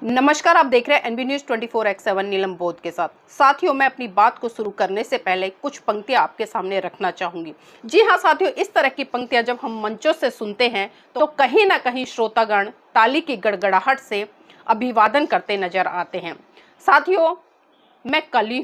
नमस्कार, आप देख रहे हैं एनबी न्यूज 24x7 नीलम बोध के साथ। साथियों, मैं अपनी बात को शुरू करने से पहले कुछ पंक्तियां आपके सामने रखना चाहूंगी। जी हां साथियों, इस तरह की पंक्तियां जब हम मंचों से सुनते हैं तो कहीं ना कहीं श्रोतागण ताली की गड़गड़ाहट से अभिवादन करते नजर आते हैं। साथियों, मैं कली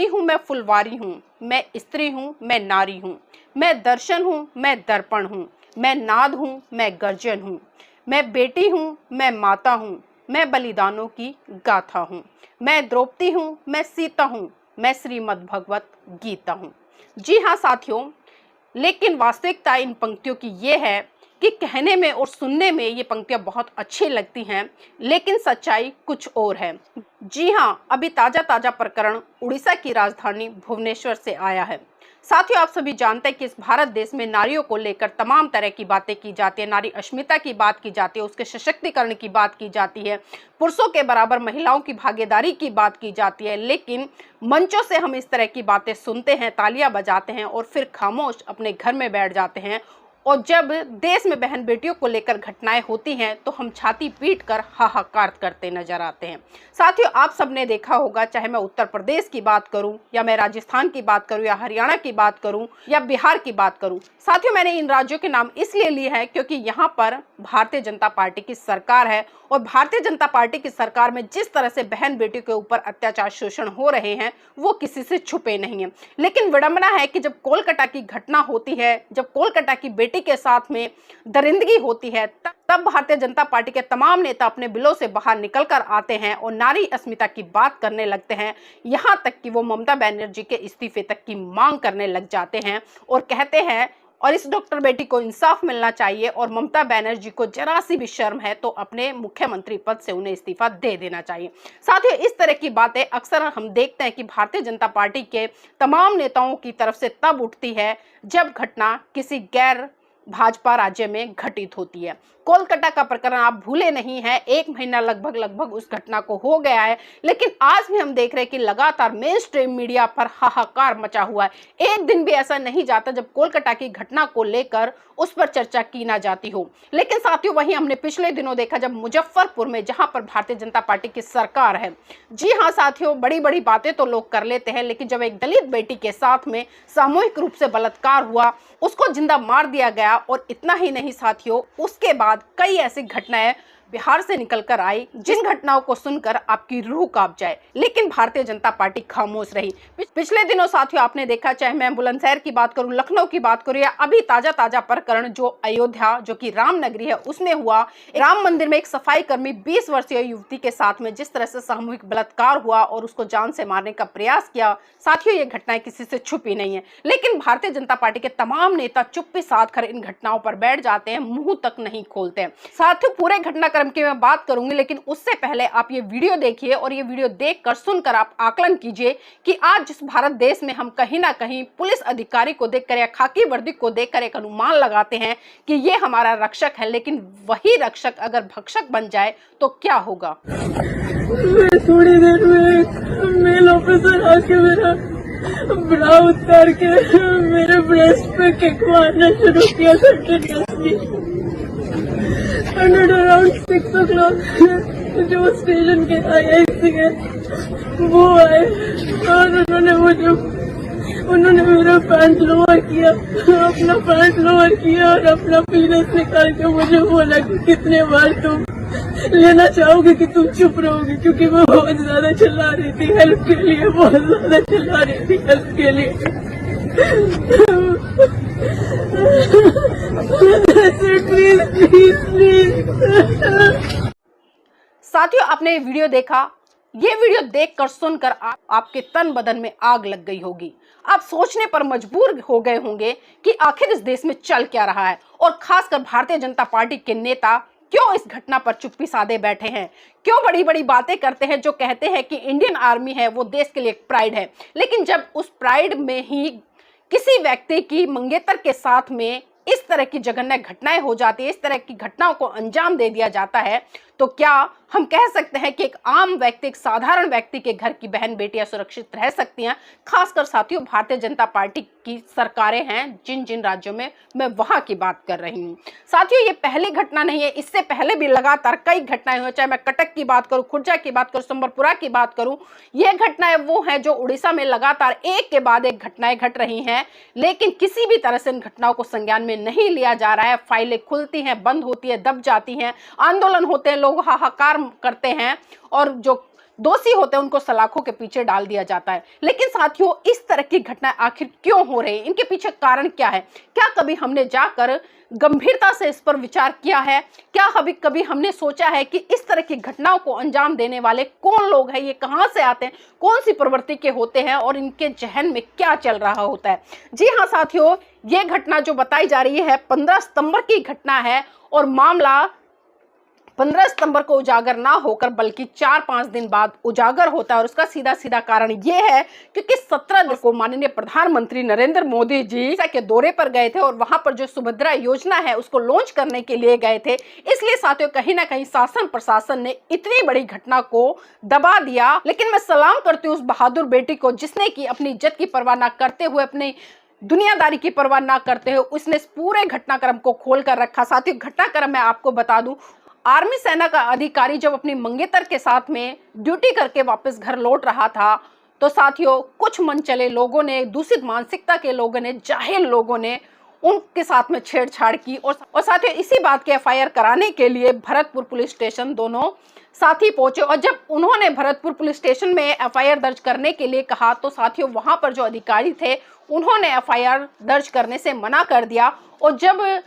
हूँ, मैं फुलवारी हूँ, मैं स्त्री हूँ, मैं नारी हूँ, मैं दर्शन हूँ, मैं दर्पण हूँ, मैं नाद हूँ, मैं गर्जन हूँ, मैं बेटी हूँ, मैं माता हूँ, मैं बलिदानों की गाथा हूँ, मैं द्रौपदी हूँ, मैं सीता हूँ, मैं श्रीमद् भगवत गीता हूँ। जी हाँ साथियों, लेकिन वास्तविकता इन पंक्तियों की ये है कि कहने में और सुनने में ये पंक्तियां बहुत अच्छी लगती हैं, लेकिन सच्चाई कुछ और है। जी हाँ, अभी ताजा प्रकरण उड़ीसा की राजधानी भुवनेश्वर से आया है। साथियों, आप सभी जानते हैं कि इस भारत देश में नारियों को लेकर तमाम तरह की बातें की जाती है। नारी अस्मिता की बात की जाती है, उसके सशक्तिकरण की बात की जाती है, पुरुषों के बराबर महिलाओं की भागीदारी की बात की जाती है। लेकिन मंचों से हम इस तरह की बातें सुनते हैं, तालियां बजाते हैं और फिर खामोश अपने घर में बैठ जाते हैं। और जब देश में बहन बेटियों को लेकर घटनाएं होती हैं तो हम छाती पीट कर हाहाकार करते नजर आते हैं। साथियों, आप सबने देखा होगा, चाहे मैं उत्तर प्रदेश की बात करूं या मैं राजस्थान की बात करूं या हरियाणा की बात करूं या बिहार की बात करूं। साथियों, मैंने इन राज्यों के नाम इसलिए लिए हैं क्योंकि यहाँ पर भारतीय जनता पार्टी की सरकार है और भारतीय जनता पार्टी की सरकार में जिस तरह से बहन बेटियों के ऊपर अत्याचार शोषण हो रहे हैं वो किसी से छुपे नहीं है। लेकिन विडंबना है कि जब कोलकाता की घटना होती है, जब कोलकाता की बेटी के साथ में दरिंदगी होती है, तब भारतीय जनता पार्टी के तमाम नेता अपने बिलों से बाहर निकलकर आते हैं और नारी अस्मिता की बात करने लगते हैं। यहाँ तक कि वो ममता बनर्जी के इस्तीफे तक की मांग करने लग जाते हैं और कहते हैं और इस डॉक्टर बेटी को इंसाफ मिलना चाहिए और ममता बनर्जी को जरा सी भी शर्म है तो अपने मुख्यमंत्री पद से उन्हें इस्तीफा दे देना चाहिए। साथियों, इस तरह की बातें अक्सर हम देखते हैं कि भारतीय जनता पार्टी के तमाम नेताओं की तरफ से तब उठती है जब घटना किसी गैर भाजपा राज्य में घटित होती है। कोलकाता का प्रकरण आप भूले नहीं हैं, 1 महीना लगभग उस घटना को हो गया है, लेकिन आज भी हम देख रहे हैं कि लगातार मेन स्ट्रीम मीडिया पर हाहाकार मचा हुआ है। एक दिन भी ऐसा नहीं जाता जब कोलकाता की घटना को लेकर उस पर चर्चा की ना जाती हो। लेकिन साथियों, वहीं हमने पिछले दिनों देखा जब मुजफ्फरपुर में, जहां पर भारतीय जनता पार्टी की सरकार है, जी हाँ साथियों, बड़ी बड़ी बातें तो लोग कर लेते हैं, लेकिन जब एक दलित बेटी के साथ में सामूहिक रूप से बलात्कार हुआ, उसको जिंदा मार दिया गया और इतना ही नहीं साथियों, उसके बाद कई ऐसी घटनाएं बिहार से निकलकर आई जिन घटनाओं को सुनकर आपकी रूह कांप जाए, लेकिन भारतीय जनता पार्टी खामोश रही। पिछले दिनों साथियों आपने देखा, चाहे मैं बुलंदशहर की बात करूं, लखनऊ की बात करूं या अभी ताजा प्रकरण जो अयोध्या, जो कि राम नगरी है, उसमें हुआ। राम मंदिर में एक सफाई कर्मी 20 वर्षीय युवती के साथ में जिस तरह से सामूहिक बलात्कार हुआ और उसको जान से मारने का प्रयास किया। साथियों, ये घटनाएं किसी से छुपी नहीं है, लेकिन भारतीय जनता पार्टी के तमाम नेता चुप्पी साध कर इन घटनाओं पर बैठ जाते हैं, मुंह तक नहीं खोलते हैं। साथियों, पूरे घटनाक्रम की मैं बात करूंगी, लेकिन उससे पहले आप ये वीडियो देखिए और ये वीडियो देखकर सुनकर आप आकलन कीजिए कि आज जिस भारत देश में हम कहीं ना कहीं पुलिस अधिकारी को देखकर या खाकी वर्दी को देखकर एक अनुमान लगाते हैं कि ये हमारा रक्षक है, लेकिन वही रक्षक अगर भक्षक बन जाए तो क्या होगा। थोड़ी देर में मेल ऑफिसर आके मेरा ब्रा उतार के मेरे ब्रेस्ट पे किक मारना शुरू किया कंटिन्यूसली। अराउंड 6 o'clock जो स्टेशन के IIC है वो आए और उन्होंने मेरा पैंट लोअर किया, अपना पैंट लोअर किया और अपना पीनस निकाल के मुझे बोला कि कितने बार तुम लेना चाहोगे कि तुम चुप रहोगे, क्योंकि मैं बहुत ज्यादा चिल्ला रही थी हेल्प के लिए, बहुत ज्यादा चिल्ला रही थी हेल्प के लिए। प्लीज। साथियों, आपने ये वीडियो देखा, ये वीडियो देखकर सुनकर आपके तन बदन में आग लग गई होगी। आप सोचने पर मजबूर हो गए होंगे कि आखिर इस देश में चल क्या रहा है और खासकर भारतीय जनता पार्टी के नेता क्यों इस घटना पर चुप्पी साधे बैठे हैं, क्यों बड़ी बड़ी बातें करते हैं, जो कहते हैं कि इंडियन आर्मी है वो देश के लिए एक प्राइड है, लेकिन जब उस प्राइड में ही किसी व्यक्ति की मंगेतर के साथ में इस तरह की जघन्य घटनाएं हो जाती है, इस तरह की घटनाओं को अंजाम दे दिया जाता है, तो क्या हम कह सकते हैं कि एक आम व्यक्ति, एक साधारण व्यक्ति के घर की बहन बेटियां सुरक्षित रह सकती हैं। खासकर साथियों भारतीय जनता पार्टी की सरकारें हैं जिन जिन राज्यों में, मैं वहां की बात कर रही हूं। साथियों ये पहली घटना नहीं है, इससे पहले भी लगातार कई घटनाएं हुई, चाहे मैं कटक की बात करूं, खुर्जा की बात करूं, संबलपुरा की बात करूं। ये घटनाएं वो हैं जो उड़ीसा में लगातार एक के बाद एक घटनाएं घट रही हैं, लेकिन किसी भी तरह से इन घटनाओं को संज्ञान में नहीं लिया जा रहा है। फाइलें खुलती हैं, बंद होती है, दब जाती हैं, आंदोलन होते हैं, लोग हाहाकार करते हैं और जो दोषी होते हैं उनको सलाखों के पीछे डाल दिया जाता है। लेकिन साथियों इस तरह की घटनाएं आखिर क्यों हो रही हैं, इनके पीछे कारण क्या है? क्या कभी हमने जाकर गंभीरता से इस पर विचार किया है? क्या कभी हमने सोचा है कि इस तरह की घटनाओं को अंजाम देने वाले कौन लोग हैं, ये कहां से आते हैं, कौन सी प्रवृत्ति के होते हैं और इनके जहन में क्या चल रहा होता है? जी हाँ साथियों, ये घटना जो बताई जा रही है 15 सितंबर की घटना है और मामला 15 सितंबर को उजागर ना होकर बल्कि 4-5 दिन बाद उजागर होता है। और उसका सीधा सीधा कारण ये है क्योंकि 17 को माननीय प्रधानमंत्री नरेंद्र मोदी जी के दौरे पर गए थे और वहां पर जो सुभद्रा योजना है उसको लॉन्च करने के लिए गए थे। इसलिए साथियों कहीं ना कहीं शासन प्रशासन ने इतनी बड़ी घटना को दबा दिया। लेकिन मैं सलाम करती हूँ उस बहादुर बेटी को जिसने की अपनी इज्जत की परवाह न करते हुए, अपनी दुनियादारी की परवाह न करते हुए उसने इस पूरे घटनाक्रम को खोल कर रखा। साथियों घटनाक्रम मैं आपको बता दूं, आर्मी सेना का अधिकारी जब अपनी मंगेतर के साथ में ड्यूटी करके वापस घर लौट रहा था तो साथियों कुछ मनचले लोगों ने, दूषित मानसिकता के लोगों ने, जाहिल लोगों ने उनके साथ में छेड़छाड़ की और साथियों इसी बात के एफआईआर कराने के लिए भरतपुर पुलिस स्टेशन दोनों साथी पहुंचे। और जब उन्होंने भरतपुर पुलिस स्टेशन में एफआईआर दर्ज करने के लिए कहा तो साथियों वहां पर जो अधिकारी थे उन्होंने एफआईआर दर्ज करने से मना कर दिया। और जब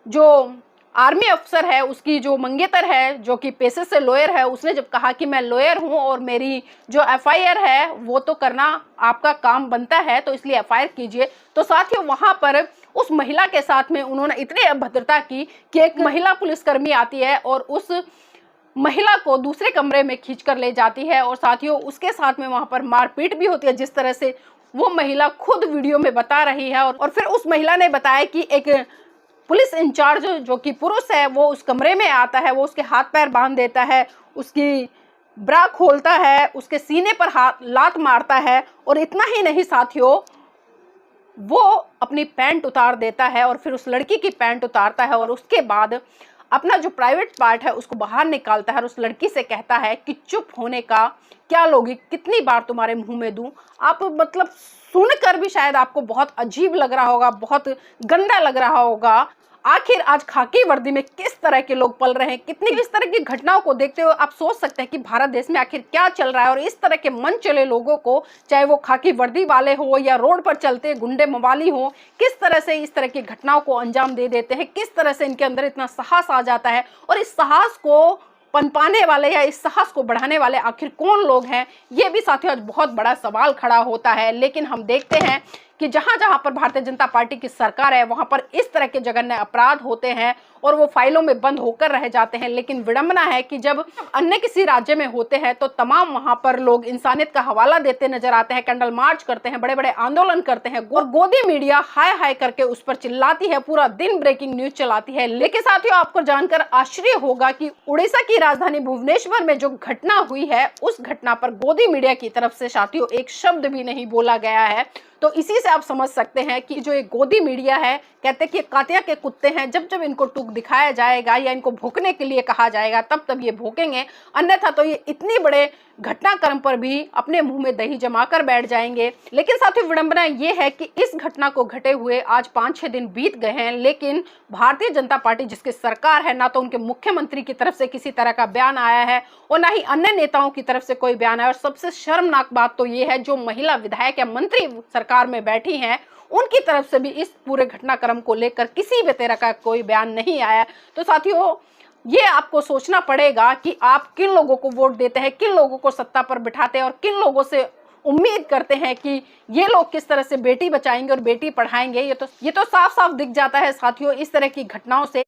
जो आर्मी अफसर है, उसकी जो मंगेतर है जो कि पेशे से लॉयर है, उसने जब कहा कि मैं लॉयर हूं और मेरी जो एफआईआर है वो तो करना आपका काम बनता है तो इसलिए एफआईआर कीजिए, तो साथियों वहां पर उस महिला के साथ में उन्होंने इतनी अभद्रता की कि एक महिला पुलिसकर्मी आती है और उस महिला को दूसरे कमरे में खींच कर ले जाती है और साथियों उसके साथ में वहां पर मारपीट भी होती है, जिस तरह से वो महिला खुद वीडियो में बता रही है। और फिर उस महिला ने बताया कि एक पुलिस इंचार्ज जो कि पुरुष है वो उस कमरे में आता है, वो उसके हाथ पैर बांध देता है, उसकी ब्रा खोलता है, उसके सीने पर हाथ लात मारता है और इतना ही नहीं साथियों वो अपनी पैंट उतार देता है और फिर उस लड़की की पैंट उतारता है और उसके बाद अपना जो प्राइवेट पार्ट है उसको बाहर निकालता है और उस लड़की से कहता है कि चुप होने का क्या लोगी, कितनी बार तुम्हारे मुंह में दूं। आप मतलब सुनकर भी शायद आपको बहुत अजीब लग रहा होगा, बहुत गंदा लग रहा होगा। आखिर आज खाकी वर्दी में किस तरह के लोग पल रहे हैं, कितनी इस तरह की घटनाओं को देखते हुए आप सोच सकते हैं कि भारत देश में आखिर क्या चल रहा है। और इस तरह के मन चले लोगों को, चाहे वो खाकी वर्दी वाले हो या रोड पर चलते गुंडे मवाली हो, किस तरह से इस तरह की घटनाओं को अंजाम दे देते हैं, किस तरह से इनके अंदर इतना साहस आ जाता है। और इस साहस को पनपाने वाले या इस साहस को बढ़ाने वाले आखिर कौन लोग हैं, ये भी साथियों आज बहुत बड़ा सवाल खड़ा होता है। लेकिन हम देखते हैं कि जहां जहां पर भारतीय जनता पार्टी की सरकार है वहां पर इस तरह के जघन्य अपराध होते हैं और वो फाइलों में बंद होकर रह जाते हैं। लेकिन विडंबना है कि जब अन्य किसी राज्य में होते हैं तो तमाम वहां पर लोग इंसानियत का हवाला देते नजर आते हैं, कैंडल मार्च करते हैं, बड़े बड़े आंदोलन करते हैं और गोदी मीडिया हाय हाय करके उस पर चिल्लाती है, पूरा दिन ब्रेकिंग न्यूज चलाती है। लेकिन साथियों आपको जानकर आश्चर्य होगा कि उड़ीसा की राजधानी भुवनेश्वर में जो घटना हुई है उस घटना पर गोदी मीडिया की तरफ से साथियों एक शब्द भी नहीं बोला गया है। तो इसी से आप समझ सकते हैं कि जो ये गोदी मीडिया है, कहते हैं कि कातिया के कुत्ते हैं, जब जब इनको टूक दिखाया जाएगा या इनको भौंकने के लिए कहा जाएगा तब तब ये भौंकेंगे, अन्यथा तो ये इतने बड़े घटनाक्रम पर भी अपने मुंह में दही जमाकर बैठ जाएंगे। लेकिन साथियों विडंबना ये है कि इस घटना को घटे हुए आज 5-6 दिन बीत गए हैं, लेकिन भारतीय जनता पार्टी जिसकी सरकार है, ना तो उनके मुख्यमंत्री की तरफ से किसी तरह का बयान आया है और ना ही अन्य नेताओं की तरफ से कोई बयान आया। और सबसे शर्मनाक बात तो ये है जो महिला विधायक या मंत्री सरकार में बैठी हैं उनकी तरफ से भी इस पूरे घटनाक्रम को लेकर किसी भी तरह का कोई बयान नहीं आया। तो साथियों ये आपको सोचना पड़ेगा कि आप किन लोगों को वोट देते हैं, किन लोगों को सत्ता पर बिठाते हैं और किन लोगों से उम्मीद करते हैं कि ये लोग किस तरह से बेटी बचाएंगे और बेटी पढ़ाएंगे। ये तो साफ साफ दिख जाता है साथियों इस तरह की घटनाओं से।